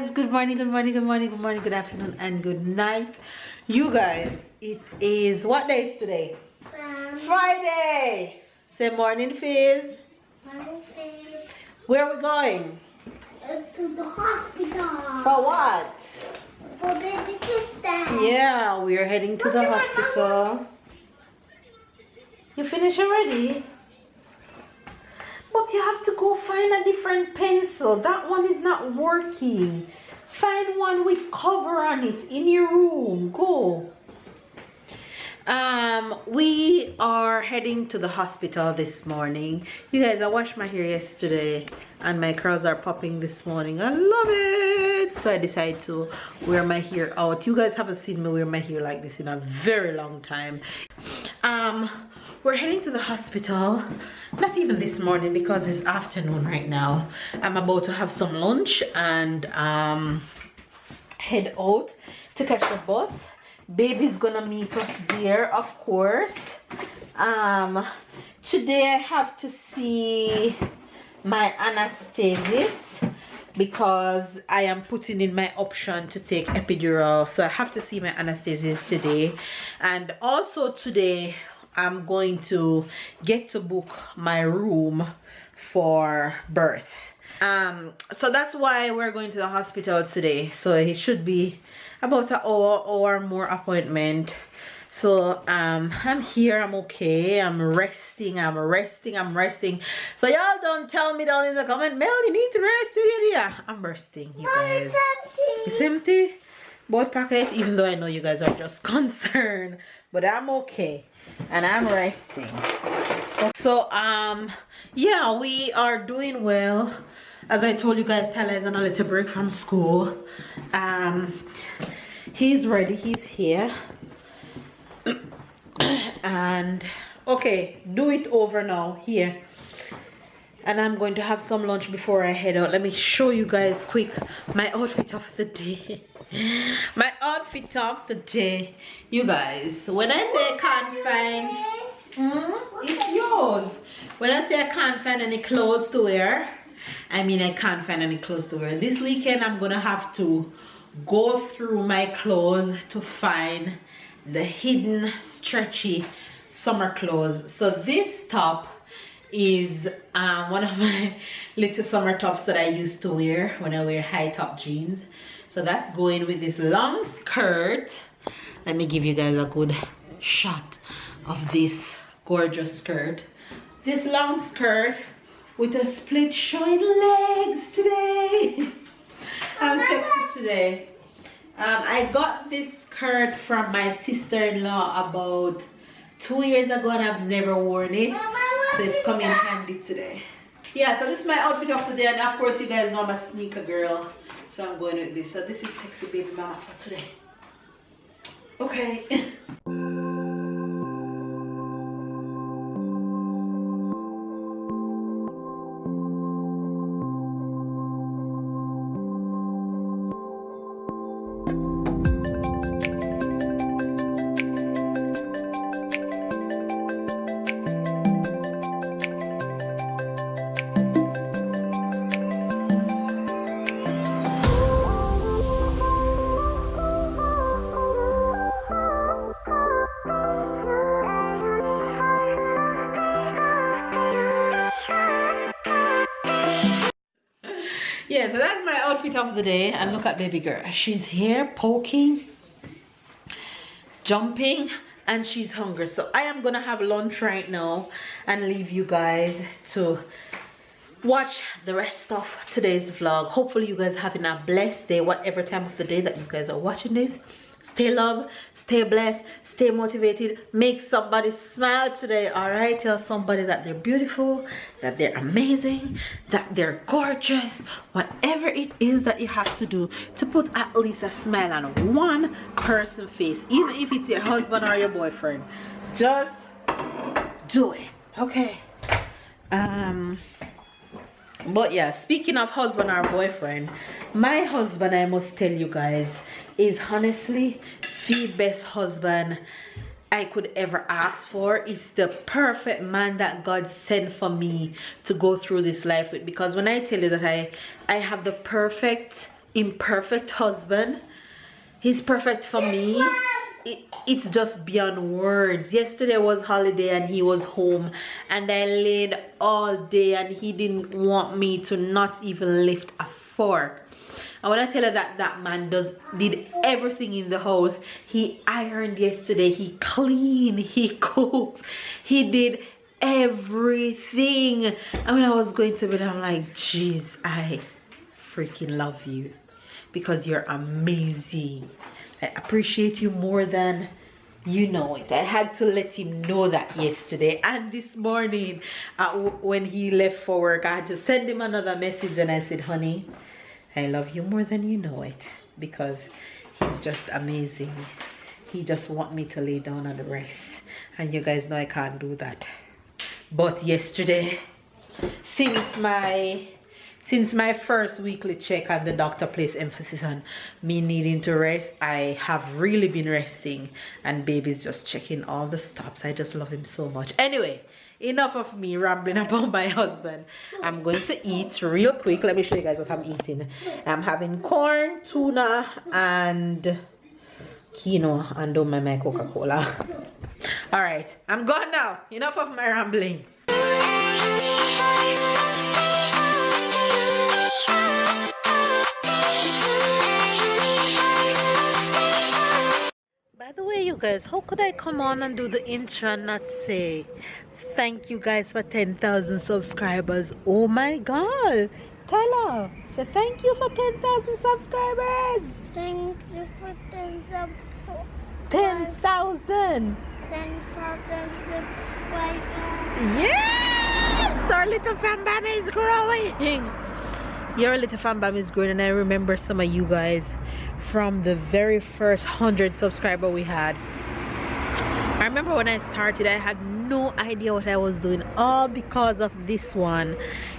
vibes. Good morning, good morning, good morning, good morning, good afternoon, and good night. You guys, it is, what day is today? Friday. Say morning, Fizz. Morning, Fizz. Where are we going? To the hospital. For what? For baby sister. Yeah, we are heading to the hospital. You finished already? But you have to go find a different pencil. That one is not working. Find one with cover on it in your room. Go. We are heading to the hospital this morning. You guys, I washed my hair yesterday and my curls are popping this morning. I love it. So I decided to wear my hair out. You guys haven't seen me wear my hair like this in a very long time. We're heading to the hospital, not even this morning because it's afternoon right now. I'm about to have some lunch and head out to catch the bus. Baby's gonna meet us there, of course. Today I have to see my anesthetist because I am putting in my option to take epidural, so I have to see my anesthetist today. And also today I'm going to get to book my room for birth. So that's why we're going to the hospital today. So it should be about an hour or more appointment. So I'm here, I'm okay, I'm resting. So y'all don't tell me down in the comment, Mel, you need to rest. Yeah, I'm resting, you guys. It's empty. Both pocket, even though I know you guys are just concerned, but I'm okay and I'm resting. So yeah, we are doing well. As I told you guys, Tyler is on a little break from school. He's ready, he's here. And okay, do it over now here. And I'm going to have some lunch before I head out. Let me show you guys quick my outfit of the day. My outfit of the day, you guys. When I say I can't find, it's yours. When I say I can't find any clothes to wear, I mean I can't find any clothes to wear. This weekend I'm gonna have to go through my clothes to find the hidden stretchy summer clothes. So this top is one of my little summer tops that I used to wear when I wear high top jeans. So that's going with this long skirt. Let me give you guys a good shot of this gorgeous skirt. This long skirt with a split showing legs today. I'm sexy today. I got this skirt from my sister-in-law about 2 years ago and I've never worn it. So it's coming handy today. Yeah, so this is my outfit of the day, and of course you guys know I'm a sneaker girl. So I'm going with this. So this is sexy baby mama for today. Okay. Yeah, so that's my outfit of the day. And look at baby girl, she's here poking, jumping, and she's hungry. So I am gonna have lunch right now and leave you guys to watch the rest of today's vlog. Hopefully you guys are having a blessed day, whatever time of the day that you guys are watching this. Stay loved, stay blessed, stay motivated, make somebody smile today. All right, tell somebody that they're beautiful, that they're amazing, that they're gorgeous. Whatever it is that you have to do to put at least a smile on one person's face, even if it's your husband or your boyfriend, just do it. Okay. But yeah, speaking of husband or boyfriend, my husband, I must tell you guys, is honestly the best husband I could ever ask for. It's the perfect man that God sent for me to go through this life with. Because when I tell you that I have the perfect imperfect husband. He's perfect for me. It's just beyond words. Yesterday was holiday and he was home, and I laid all day and he didn't want me to not even lift a fork. And when I tell you that that man did everything in the house, he ironed yesterday, he cleaned, he cooked, he did everything. And when I was going to bed, I'm like, jeez, I freaking love you because you're amazing. I appreciate you more than you know it. I had to let him know that yesterday and this morning when he left for work. I had to send him another message and I said, honey, I love you more than you know it, because he's just amazing. He just want me to lay down and rest, and you guys know I can't do that. But yesterday, since my first weekly check and the doctor placed emphasis on me needing to rest, I have really been resting, and baby's just checking all the stops. I just love him so much. Anyway, enough of me rambling about my husband. I'm going to eat real quick. Let me show you guys what I'm eating. I'm having corn, tuna, and quinoa, and don't mind my Coca-Cola. All right, I'm gone now. Enough of my rambling. By the way, you guys, how could I come on and do the intro and not say thank you guys for 10,000 subscribers? Oh my god, Tyler, say thank you for 10,000 subscribers. Thank you for 10,000. 10,000. 10,000 subscribers. Yes, our little fan bam is growing. Your little fan bam is growing, and I remember some of you guys from the very first 100 subscriber we had. I remember when I started, I had no idea what I was doing, all because of this one.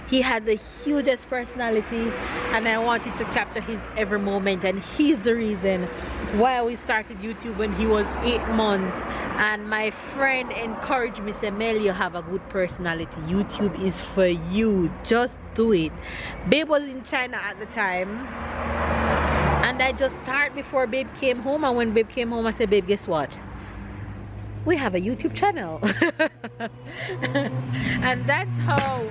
He had the hugest personality, and I wanted to capture his every moment, and he's the reason why we started YouTube when he was 8 months. And my friend encouraged me, say, Mel, you have a good personality, YouTube is for you, just do it. Babe was in China at the time, and I just started before Babe came home. And when Babe came home, I said, Babe, guess what? We have a YouTube channel. And that's how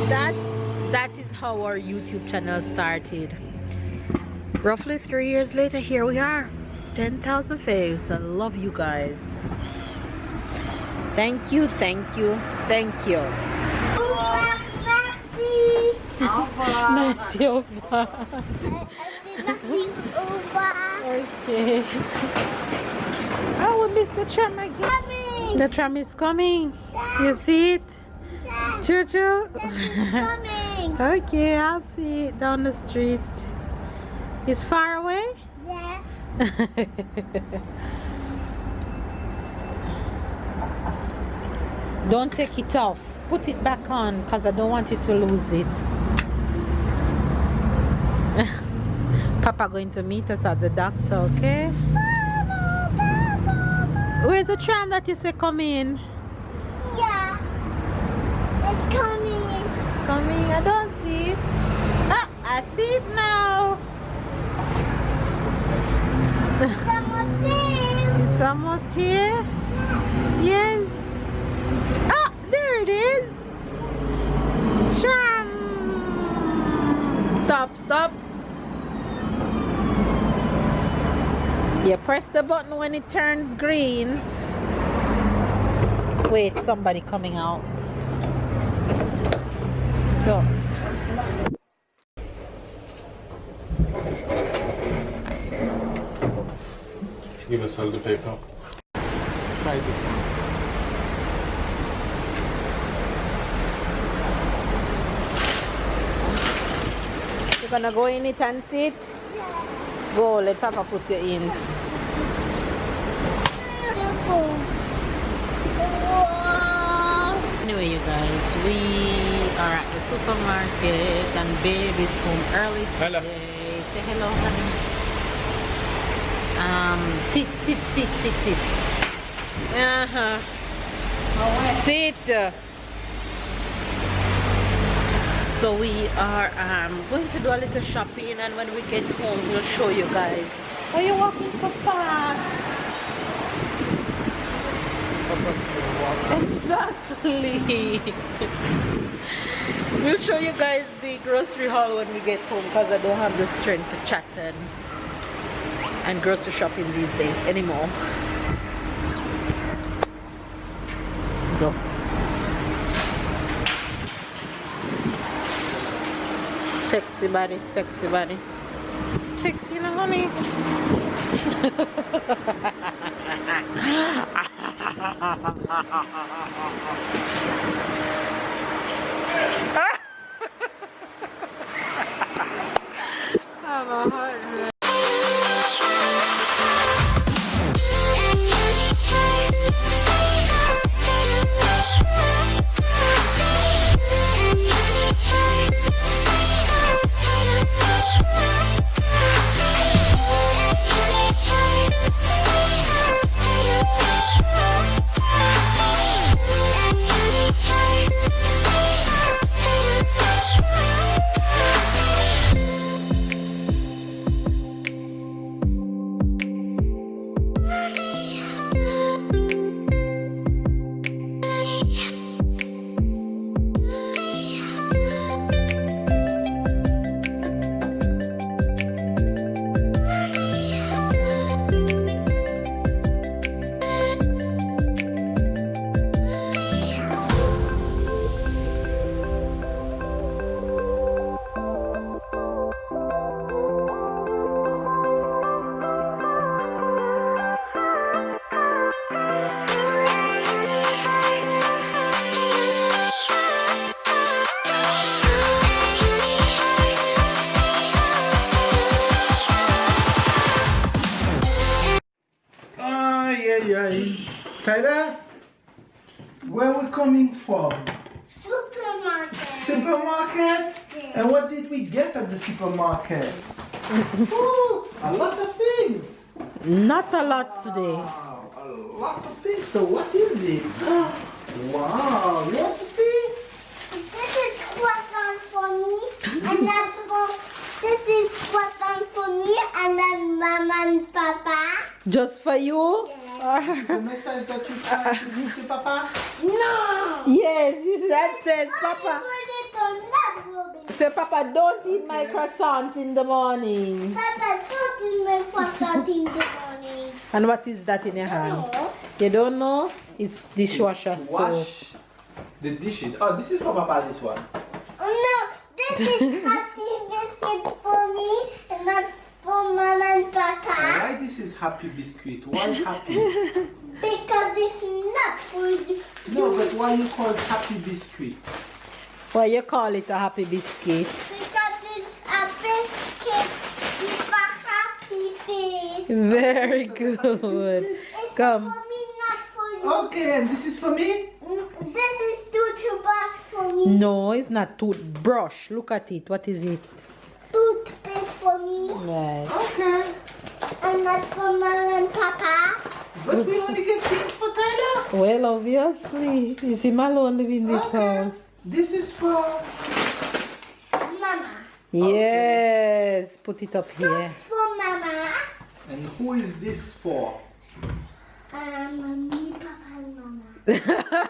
that is how our YouTube channel started. Roughly 3 years later, here we are. 10,000 faves. I love you guys. Thank you, thank you, thank you. Merci, au revoir. Okay. Oh, we missed the tram again. Coming. The tram is coming. You see it? Choo choo. Coming. Okay, I'll see it down the street. It's far away? Yes. Don't take it off. Put it back on, because I don't want you to lose it. Papa going to meet us at the doctor, okay? Where's the tram that you say come in? Yeah. It's coming. It's coming. I don't see it. Ah, I see it now. It's almost there. It's almost here. Yes. Ah, there it is. Tram. Stop, stop. You press the button when it turns green. Wait, somebody coming out. Go. Give us all the paper. Try this one. You're gonna go in it and sit? Go, let Papa put you in. Beautiful. Wow. Anyway, you guys, we are at the supermarket and Babe is home early today. Hello. Say hello, honey. Sit. Sit. So we are going to do a little shopping, and when we get home we'll show you guys. Why are you walking so fast? Exactly. We'll show you guys the grocery haul when we get home, because I don't have the strength to chat and grocery shopping these days anymore. Go. Sexy body, sexy body. Sexy na honey. I'm a hot man. Tyler, where we coming from? Supermarket. Supermarket? Yeah. And what did we get at the supermarket? Ooh, a lot of things. Not a lot today. Wow, a lot of things. So what is it? Wow, you want to see? This is what's on for me, and that's for. This is what's on for me, and then Mama and Papa. Just for you? The message that you trying to give to Papa? No. Yes, that says I Papa. put it on that will be. Say Papa, don't eat my croissant in the morning. Papa, don't eat my croissant in the morning. And what is that in your hand? No. You don't know? It's dishwasher It's soap. wash the dishes. Oh, this is for Papa, this one. Oh no, this is happy biscuit for me, and not for Mama and Papa. Why this is happy biscuit? Why happy? Because it's not for you. No, but why you call it happy biscuit? Why you call it a happy biscuit? Because it's a biscuit with a happy face. Very good. It's Come. for me, not for you. Okay, and this is for me? This is toothbrush for me. No, it's not toothbrush. Look at it. What is it? Toothpaste for me. Right. Okay. And not for Mama and Papa. But we only get things for Tyler? Well, obviously. Is him alone living in this house? This is for... Mama. Yes. Put it up here. For Mama. And who is this for? Mommy, Papa, and Mama.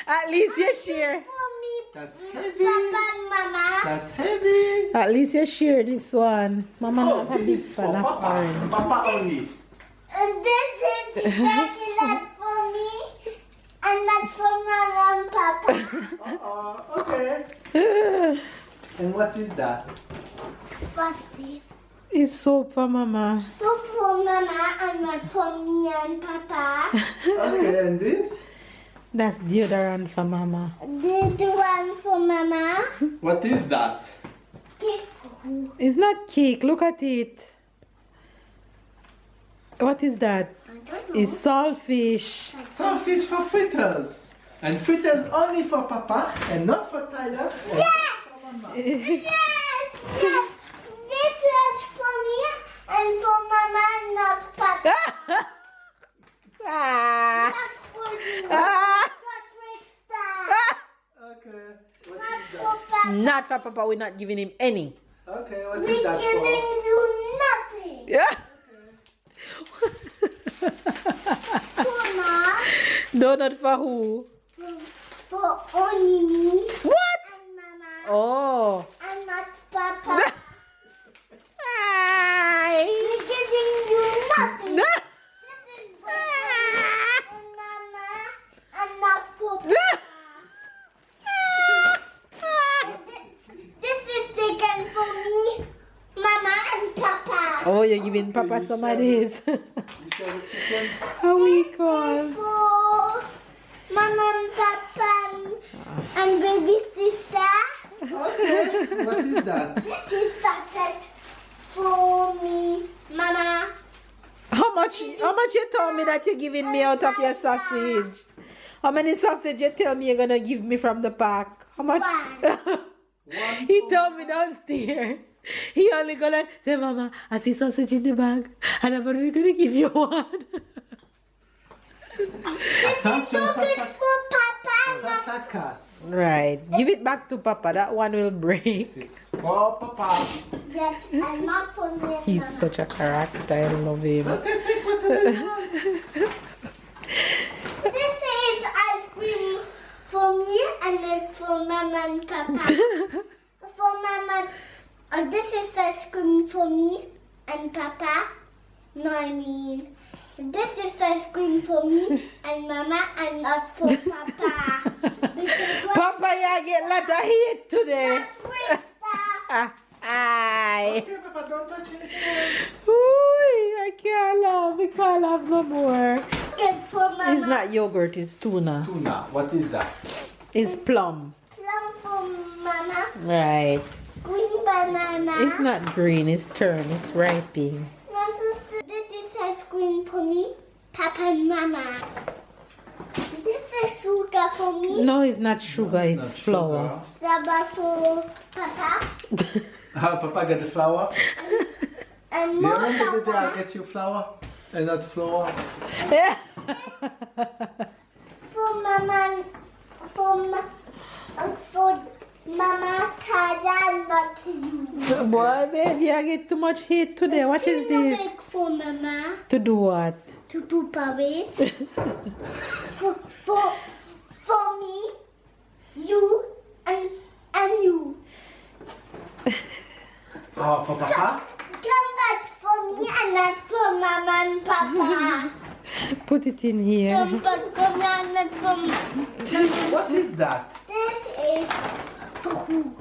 At least you share. For me, That's Papa heavy. and Mama. That's heavy. At least you share this one. Mama Oh, not a this big is for fan of Papa. orange. Papa only. And this is chocolate for me. And that's for Mama and Papa. Okay. And what is that? What's this? It's soap for Mama. So for Mama and not for me and Papa. Okay, and this? That's deodorant for Mama. This one for Mama. What is that? Cake for who? It's not cake. Look at it. What is that? I don't know. It's saltfish. Some fish for fritters. And fritters only for Papa and not for Tyler. And Yes! not for Mama. Yes! Yes! This was for me and for Mama and not Papa. Ah. Not for you. Ah. Not for Star. Okay. Not for Papa. Not for Papa, we're not giving him any. Okay, what We're is that giving for? you nothing. Yeah. Tuna Donut for who? for only me What? and Mama Oh. and not Papa. Hi. We're giving you nothing. No. This is for Papa and Mama and not for Papa. This is taken for me, Mama and Papa. Oh, you're giving Papa some of this. You share the chicken? How we This is cause? for Mama and Papa and baby sister. Okay, what is that? This is sausage for me, Mama. How much you told me that you're giving me out of your sausage? How many sausage you tell me you're gonna give me from the pack? How much? He told me downstairs. He only gonna say, Mama, I see sausage in the bag and I'm only gonna give you one. Attention, This is for Papa. Sasakas. Right. Give it back to Papa. That one will break. This is for Papa. Yes, and not for me. and He's Mama. such a character. I love him. Okay, take whatever you want. This is ice cream for me and then for Mama and Papa. For Mama, this is ice cream for me and Papa. No, I mean, this is ice cream for me and Mama and not for Papa. Because Papa, you get a lot of heat today. that's with stuff. Aye. Okay, Papa, don't touch anything else. Ooh, I can't laugh. I can't laugh no more. It's for Mama. It's not yogurt, it's tuna. Tuna, what is that? It's plum. Plum for Mama. Right. Green banana. It's not green, it's turned, it's ripening. This is ice cream for me, Papa and Mama. This is sugar for me, No, it's not sugar, it's not flour. Zaba for Papa, How Papa get the flour? and Do you more remember the day I Papa get you flour and not flour? Yeah. for Mama, for Mama, Tada, not you. Boy, baby, I get too much heat today. What is this? Big for Mama To do what? to do parade. for me, you and you. Oh, for Papa? Come back for me and not for Mama and Papa. Put it in here. Come back for me and not for Mama. What is that? This is for who?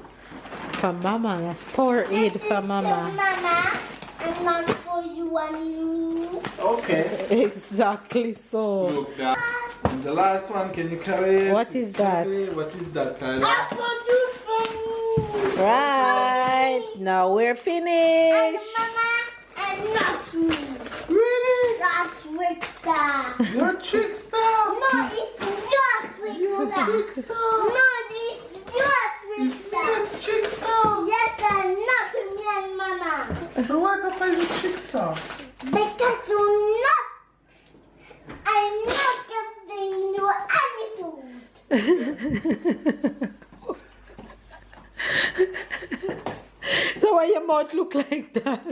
For Mama, that's power aid This for is Mama. for Mama and not for you and me. Okay. Exactly so. Look, that. And the last one, can you carry it? What is that? What is that, Tyler? Apple juice for me. Right, now we're And finished. Mama and not me. Really? That's Rickster. You're a trickster. No, this is your You're a Rickster. trickster. No, this is your It's me Rickster. as trickster. Yes, and not me and Mama. So why Papa is a trickster? Because I'm not giving you any food. So why your mouth look like that?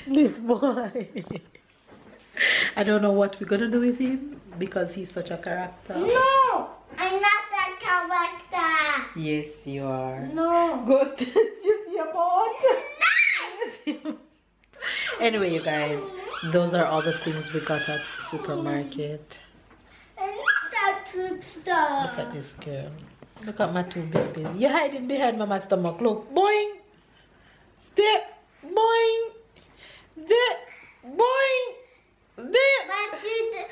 This boy. I don't know what we're gonna do with him because he's such a character. No, I'm not that character. Yes, you are. No. Good. You see your mouth? Anyway, you guys, those are all the things we got at supermarket. I'm not that Look trickster. at this girl. Look at my two babies. You're hiding behind Mama's stomach. Look. Boing. Stay. Boing. There. Boing. There.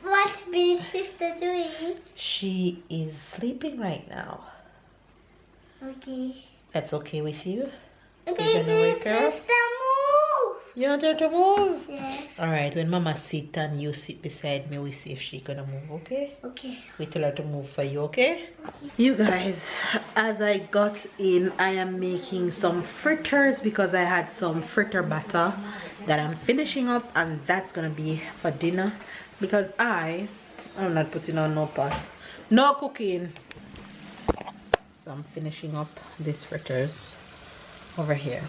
What's my sister doing? She is sleeping right now. Okay. That's okay with you? gonna Baby wake her up? sister, move. You want her to move? Yes. Alright, when Mama sit and you sit beside me, we see if she gonna move, okay? Okay. We tell her to move for you, okay? You guys, as I got in, I am making some fritters because I had some fritter batter that I'm finishing up, and that's gonna be for dinner because I'm not putting on no pot. No cooking. So I'm finishing up these fritters over here.